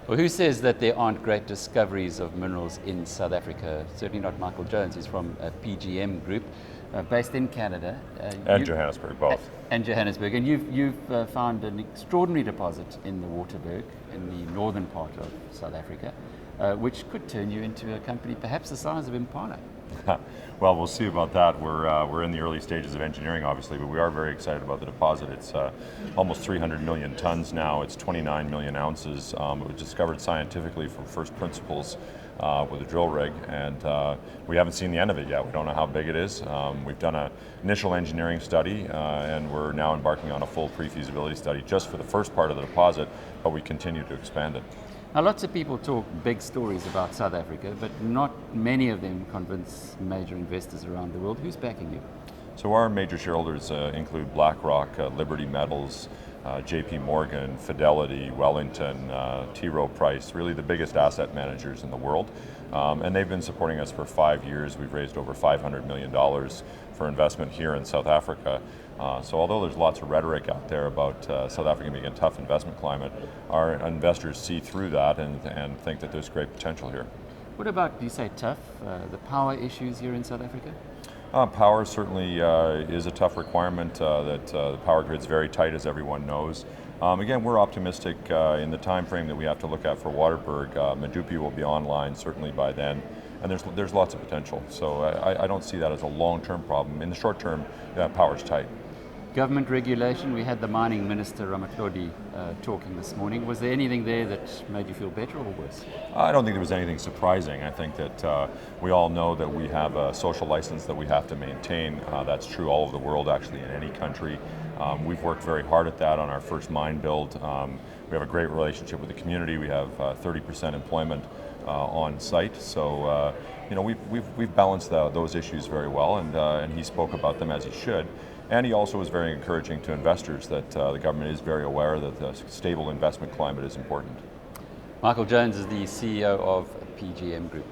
Well, who says that there aren't great discoveries of minerals in South Africa? Certainly not Michael Jones. He's from a PGM group based in Canada. And Johannesburg, both. And Johannesburg. And you've found an extraordinary deposit in the Waterberg, in the northern part of South Africa, which could turn you into a company perhaps the size of Impala. Well, we'll see about that. We're in the early stages of engineering, obviously, but we are very excited about the deposit. It's almost 300 million tons now. It's 29 million ounces. It was discovered scientifically from first principles with a drill rig, and we haven't seen the end of it yet. We don't know how big it is. We've done an initial engineering study, and we're now embarking on a full pre-feasibility study just for the first part of the deposit, but we continue to expand it. Now, lots of people talk big stories about South Africa, but not many of them convince major investors around the world. Who's backing you? So our major shareholders include BlackRock, Liberty Metals, JP Morgan, Fidelity, Wellington, T. Rowe Price, really the biggest asset managers in the world. And they've been supporting us for 5 years. We've raised over $500 million for investment here in South Africa. So although there's lots of rhetoric out there about South Africa being a tough investment climate, our investors see through that and think that there's great potential here. What about, you say tough, the power issues here in South Africa? Power certainly is a tough requirement. The power grid's very tight, as everyone knows. Again, we're optimistic in the time frame that we have to look at for Waterberg. Medupi will be online certainly by then, and there's lots of potential. So I don't see that as a long-term problem. In the short term, power's tight. Government regulation, we had the mining minister Ramatlodi talking this morning. Was there anything there that made you feel better or worse? I don't think there was anything surprising. I think that we all know that we have a social license that we have to maintain. That's true all over the world, actually, in any country. We've worked very hard at that on our first mine build. We have a great relationship with the community. We have 30% employment on site. So we've balanced those issues very well, and he spoke about them as he should. And he also was very encouraging to investors that the government is very aware that the stable investment climate is important. Michael Jones is the CEO of PGM Group.